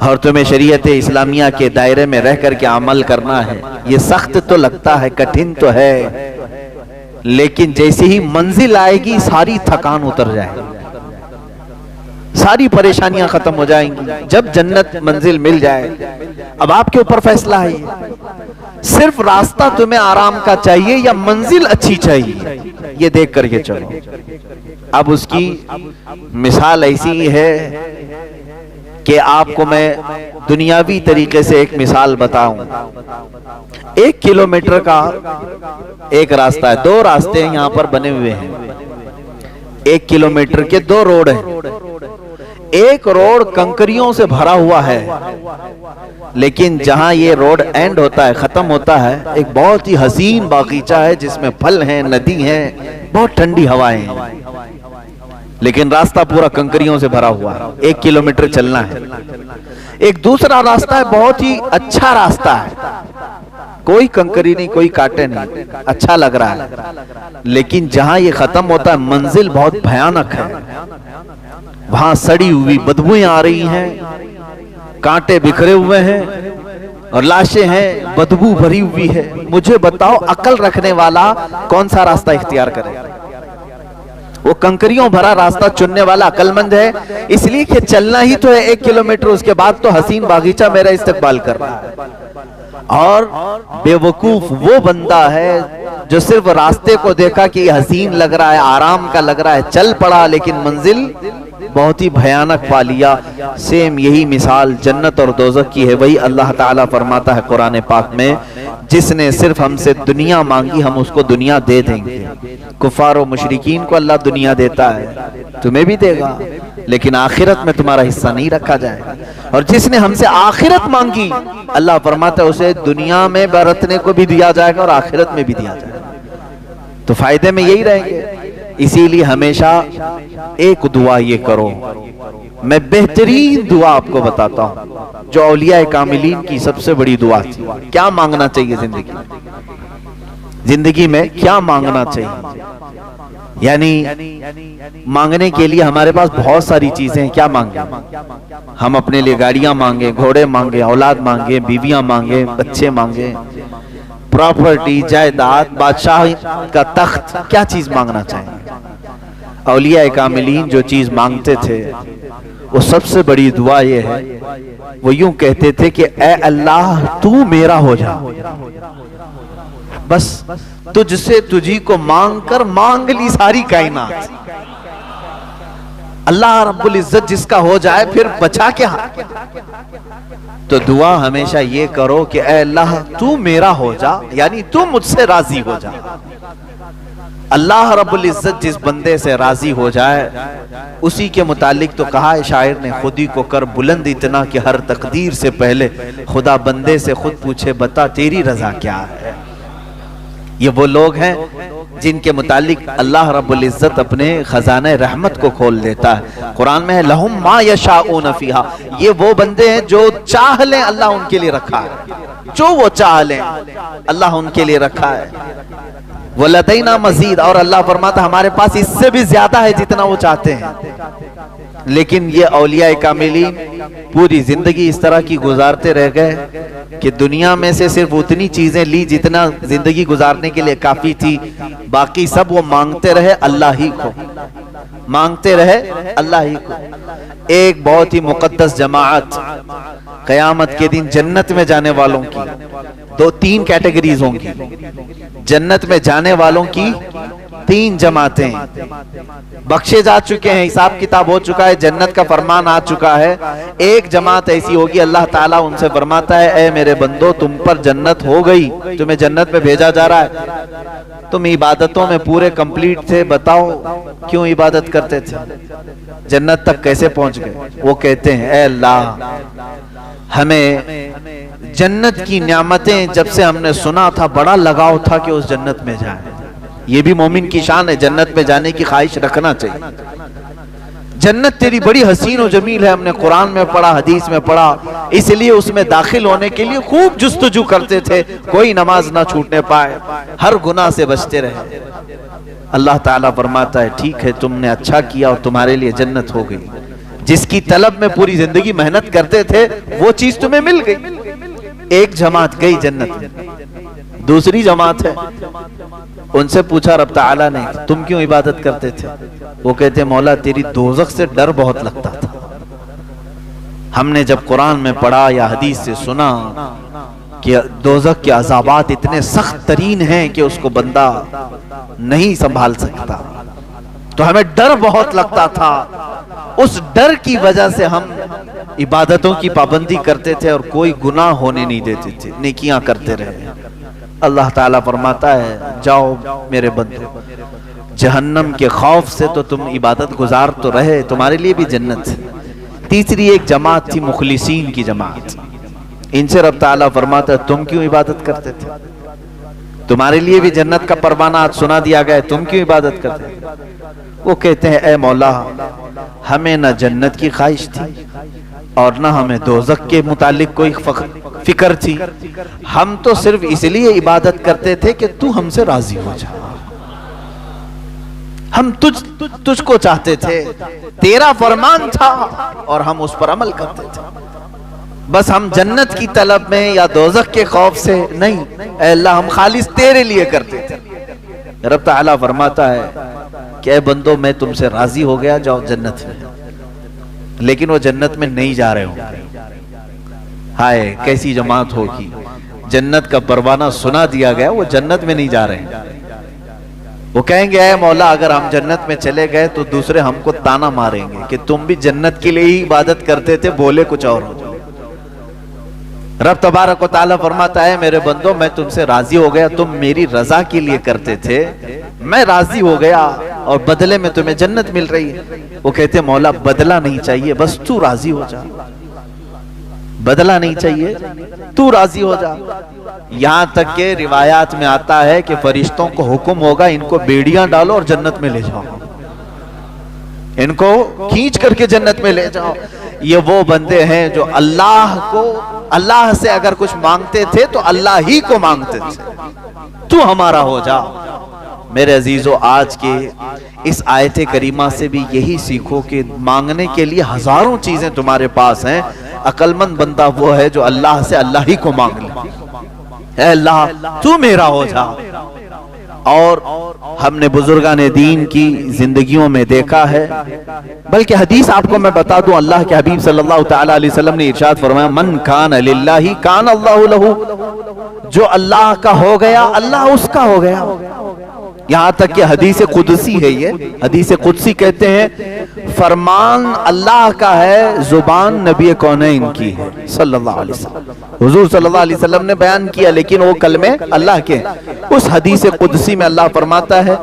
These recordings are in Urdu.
اور تمہیں شریعت اسلامیہ کے دائرے میں رہ کر کے عمل کرنا ہے. یہ سخت تو لگتا ہے, کٹھن تو ہے, لیکن جیسے ہی منزل آئے گی ساری تھکان اتر جائے گی, ساری پریشانیاں ختم ہو جائیں گی. جب جنت منزل مل جائے, اب آپ کے اوپر فیصلہ ہے, صرف راستہ تمہیں آرام کا چاہیے یا منزل اچھی چاہیے, یہ دیکھ کر کے چلو. اب اس کی مثال ایسی ہے کہ آپ کو میں دنیاوی طریقے سے ایک مثال بتاؤں. 1 کلومیٹر کا ایک راستہ ہے, 2 راستے یہاں پر بنے ہوئے ہیں, 1 کلومیٹر کے 2 روڈ ہیں. ایک روڈ کنکریوں سے بھرا ہوا ہے, لیکن جہاں یہ روڈ اینڈ ہوتا ہے, ختم ہوتا ہے, ایک بہت ہی حسین باغیچہ ہے جس میں پھل ہیں, ندی ہیں, بہت ٹھنڈی ہوائیں ہیں, لیکن راستہ پورا کنکریوں سے بھرا ہوا ہے, 1 کلومیٹر چلنا ہے. ایک دوسرا راستہ ہے, بہت ہی اچھا راستہ ہے, کوئی کنکری نہیں, کوئی کانٹے نہیں, اچھا لگ رہا ہے, لیکن جہاں یہ ختم ہوتا ہے منزل بہت بھیانک ہے. وہاں سڑی ہوئی بدبوئیں آ رہی ہیں, کانٹے بکھرے ہوئے ہیں اور لاشیں ہیں, بدبو بھری ہوئی ہے. مجھے بتاؤ عقل رکھنے والا کون سا راستہ اختیار کرے؟ وہ کنکریوں بھرا راستہ چننے والا عقل مند ہے, اس لیے کہ چلنا ہی تو ہے 1 کلومیٹر, اس کے بعد تو حسین باغیچہ میرا استقبال کر رہا ہے. اور بے وقوف وہ بندہ ہے جو صرف راستے کو دیکھا کہ یہ حسین لگ رہا ہے, آرام کا لگ رہا ہے, چل پڑا, لیکن منزل بہت ہی بھیانک پا لیا. سیم یہی مثال جنت اور دوزخ کی ہے. وہی اللہ تعالیٰ فرماتا ہے قرآن پاک میں, جس نے صرف ہم سے دنیا مانگی ہم اس کو دنیا دے دیں گے. کفار و مشرکین کو اللہ دنیا دیتا ہے, تمہیں بھی دے گا, لیکن آخرت میں تمہارا حصہ نہیں رکھا جائے گا. اور جس نے ہم سے آخرت مانگی, اللہ فرماتا ہے اسے دنیا میں برتنے کو بھی دیا جائے گا اور آخرت میں بھی دیا جائے گا. تو فائدے میں یہی رہیں گے. اسی لیے ہمیشہ ایک دعا یہ کرو, میں بہترین دعا آپ کو بتاتا ہوں جو اولیاء کاملین کی سب سے بڑی دعا تھی. کیا مانگنا چاہیے زندگی میں, کیا مانگنا چاہیے؟ یعنی مانگنے کے لیے ہمارے پاس بہت ساری چیزیں ہیں. کیا مانگیں؟ ہم اپنے لیے گاڑیاں مانگیں, گھوڑے مانگیں, اولاد مانگیں, بیویاں مانگیں, بچے مانگیں, پراپرٹی, جائیداد, بادشاہ کا تخت, کیا چیز مانگنا چاہیں؟ اولیاء کاملین جو چیز مانگتے تھے وہ سب سے بڑی دعا یہ ہے, وہ یوں کہتے تھے کہ اے اللہ تو میرا ہو جا, بس تجھ سے تجھی کو مانگ کر مانگ لی ساری کائنات. اللہ رب العزت جس کا ہو جائے پھر بچا کیا. تو دعا ہمیشہ یہ کرو کہ اے اللہ تو میرا ہو جا, یعنی تو مجھ سے راضی ہو جا. اللہ رب العزت جس بندے سے راضی ہو جائے اسی کے متعلق تو کہا ہے شاعر نے, خودی کو کر بلند اتنا کہ ہر تقدیر سے پہلے خدا بندے سے خود پوچھے بتا تیری رضا کیا ہے. یہ وہ لوگ ہیں جن کے متعلق اللہ رب العزت اپنے خزانہ رحمت کو کھول دیتا ہے. قرآن میں ہے لہم ما یشاؤون فیہا, یہ وہ بندے ہیں جو چاہ لیں اللہ ان کے لیے رکھا ہے, جو وہ چاہ لیں اللہ ان کے لیے رکھا ہے. وَلَدَيْنَا مزید, اور اللہ فرماتا ہمارے پاس اس سے بھی زیادہ ہے جتنا وہ چاہتے ہیں. لیکن یہ اولیاء کاملین پوری زندگی اس طرح کی گزارتے رہ گئے کہ دنیا میں سے صرف اتنی چیزیں لی جتنا زندگی گزارنے کے لیے کافی تھی, باقی سب وہ مانگتے رہے اللہ ہی کو, مانگتے رہے اللہ ہی کو. ایک بہت ہی مقدس جماعت قیامت کے دن جنت میں جانے والوں کی 2-3 کیٹیگریز ہوں گی. جنت میں جانے والوں کی 3 جماعتیں بخشے جا چکے ہیں, حساب کتاب ہو چکا ہے, جنت کا فرمان آ چکا ہے. ایک جماعت ایسی ہوگی اللہ تعالیٰ ان سے فرماتا ہے اے میرے بندو تم پر جنت ہو گئی, تمہیں جنت میں بھیجا جا رہا ہے, تم عبادتوں میں پورے کمپلیٹ تھے, بتاؤ کیوں عبادت کرتے تھے, جنت تک کیسے پہنچ گئے؟ وہ کہتے ہیں اے اللہ ہمیں جنت کی نعمتیں جب سے ہم نے سنا تھا بڑا لگاؤ تھا کہ اس جنت میں جائیں. یہ بھی مومن کی شان ہے, جنت میں جانے کی خواہش رکھنا چاہیے. جنت تیری بڑی حسین و جمیل ہے, ہم نے قرآن میں پڑھا, حدیث میں پڑھا, اس لیے اس میں داخل ہونے کے لیے خوب جستجو کرتے تھے, کوئی نماز نہ چھوٹنے پائے, ہر گناہ سے بچتے رہے. اللہ تعالیٰ فرماتا ہے ٹھیک ہے تم نے اچھا کیا اور تمہارے لیے جنت ہو گئی. جس کی طلب میں پوری زندگی محنت کرتے تھے وہ چیز تمہیں مل گئی. ایک جماعت گئی جنت میں. دوسری جماعت ہے, ان سے پوچھا رب تعالیٰ نے تم کیوں عبادت کرتے تھے؟ وہ کہتے مولا تیری دوزخ سے ڈر بہت لگتا تھا. ہم نے جب قرآن میں پڑھا یا حدیث سے سنا کہ دوزخ کے عذابات اتنے سخت ترین ہیں کہ اس کو بندہ نہیں سنبھال سکتا, تو ہمیں ڈر بہت لگتا تھا. اس ڈر کی وجہ سے ہم عبادتوں کی پابندی کرتے تھے اور کوئی گناہ ہونے نہیں دیتے تھے, نیکیاں کرتے رہے. اللہ تعالیٰ فرماتا ہے جاؤ میرے بندو, جہنم کے خوف سے تو تم عبادت گزار تو رہے, تمہارے لیے بھی جنت ہے. تیسری ایک جماعت تھی مخلصین کی جماعت, ان سے رب تعالیٰ فرماتا ہے تم کیوں عبادت کرتے تھے؟ تمہارے لیے بھی جنت کا پروانہ آج سنا دیا گیا, تم کیوں عبادت کرتے تھے؟ وہ کہتے ہیں اے مولا ہمیں نہ جنت کی خواہش تھی اور نہ ہمیں دوزخ کے متعلق کوئی فکر تھی, ہم تو صرف اس لیے عبادت کرتے تھے کہ تو ہم سے راضی ہو جا. ہم تجھ کو چاہتے تھے, تیرا فرمان تھا اور ہم اس پر عمل کرتے تھے. بس ہم جنت کی طلب میں یا دوزخ کے خوف سے نہیں, اے اللہ ہم خالص تیرے لیے کرتے تھے. رب تعالیٰ فرماتا ہے کہ اے بندو میں تم سے راضی ہو گیا, جاؤ جنت میں. لیکن وہ جنت میں نہیں جا رہے ہوں. ہائے کیسی جماعت ہوگی, جنت کا پروانہ سنا دیا گیا, وہ جنت میں نہیں جا رہے ہیں. وہ کہیں گے اے مولا اگر ہم جنت میں چلے گئے تو دوسرے ہم کو تانا ماریں گے کہ تم بھی جنت کے لیے ہی عبادت کرتے تھے, بولے کچھ اور ہو. رب تبارک و تعالیٰ فرماتا ہے میرے بندو میں تم سے راضی ہو گیا, تم میری رضا کے لیے کرتے تھے, میں راضی ہو گیا اور بدلے میں تمہیں جنت مل رہی ہے. وہ کہتے مولا بدلہ نہیں چاہیے, بس تو راضی ہو جا. بدلہ نہیں چاہیے, تو راضی ہو جا. یہاں تک کہ روایات میں آتا ہے کہ فرشتوں کو حکم ہوگا ان کو بیڑیاں ڈالو اور جنت میں لے جاؤ, ان کو کھینچ کر کے جنت میں لے جاؤ. یہ وہ بندے ہیں جو اللہ سے اگر کچھ مانگتے تھے تو اللہ ہی کو مانگتے تھے. تو ہمارا ہو جا. میرے عزیزو آج کے اس آیت کریمہ سے بھی یہی سیکھو کہ مانگنے کے لیے ہزاروں چیزیں تمہارے پاس ہیں, عقل مند بندہ وہ ہے جو اللہ سے اللہ ہی کو مانگ لے. اے اللہ تو میرا ہو جا. اور ہم نے بزرگان دین کی زندگیوں میں دیکھا ہے, بلکہ حدیث آپ کو میں بتا دوں, اللہ کے حبیب صلی اللہ تعالی علیہ وسلم نے ارشاد فرمایا من کان للہ کان اللہ لہ, جو اللہ کا ہو گیا اللہ اس کا ہو گیا. یہاں تک کہ حدیث قدسی ہے, یہ حدیث قدسی کہتے ہیں فرمان اللہ کا ہے, زبان نبی کونین کی ہے صلی اللہ علیہ وسلم. حضور صلی اللہ علیہ وسلم نے بیان کیا لیکن وہ کلمے اللہ کے. اس حدیث قدسی میں اللہ فرماتا ہے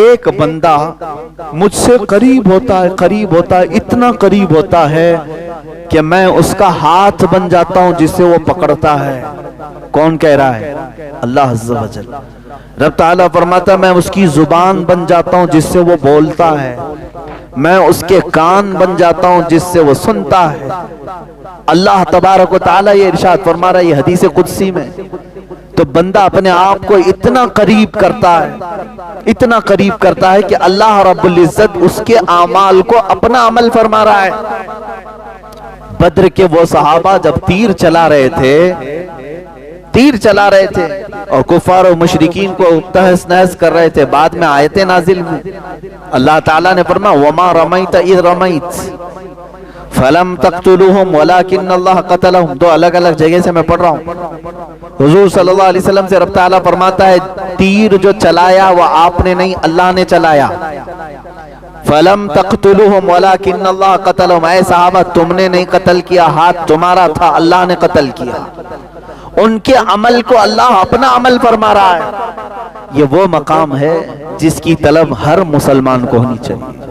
ایک بندہ مجھ سے قریب ہوتا ہے, اتنا قریب ہوتا ہے کہ میں اس کا ہاتھ بن جاتا ہوں جس سے وہ پکڑتا ہے. کون کہہ رہا ہے؟ اللہ عز و جل. رب تعالیٰ فرماتا ہے میں اس کی زبان بن جاتا ہوں جس سے وہ بولتا ہے, میں اس کے کان بن جاتا ہوں جس سے وہ سنتا ہے. اللہ تبارک و تعالیٰ یہ ارشاد فرما رہا ہے یہ حدیث قدسی میں. تو بندہ اپنے آپ کو اتنا قریب کرتا ہے کہ اللہ رب العزت اس کے اعمال کو اپنا عمل فرما رہا ہے. بدر کے وہ صحابہ جب تیر چلا رہے تھے اور کفار و مشرکین کو تہس نہس کر رہے تھے, بعد میں آیتیں نازل ہوئی. اللہ تعالیٰ نے فرمایا وما رمیت اذ رمیت فلم تقتلوہم ولکن اللہ قتلہم. دو الگ الگ جگہ سے میں پڑھ رہا ہوں. حضور صلی اللہ علیہ وسلم سے رب تعالیٰ فرماتا ہے تیر جو چلایا وہ آپ نے نہیں اللہ نے چلایا. فلم تقتلوہم ولکن اللہ قتلہم, اے صحابہ تم نے نہیں قتل کیا, ہاتھ تمہارا تھا, اللہ نے قتل کیا. ان کے عمل کو اللہ اپنا عمل فرما رہا ہے. یہ وہ مقام ہے جس کی طلب ہر مسلمان کو ہونی چاہیے.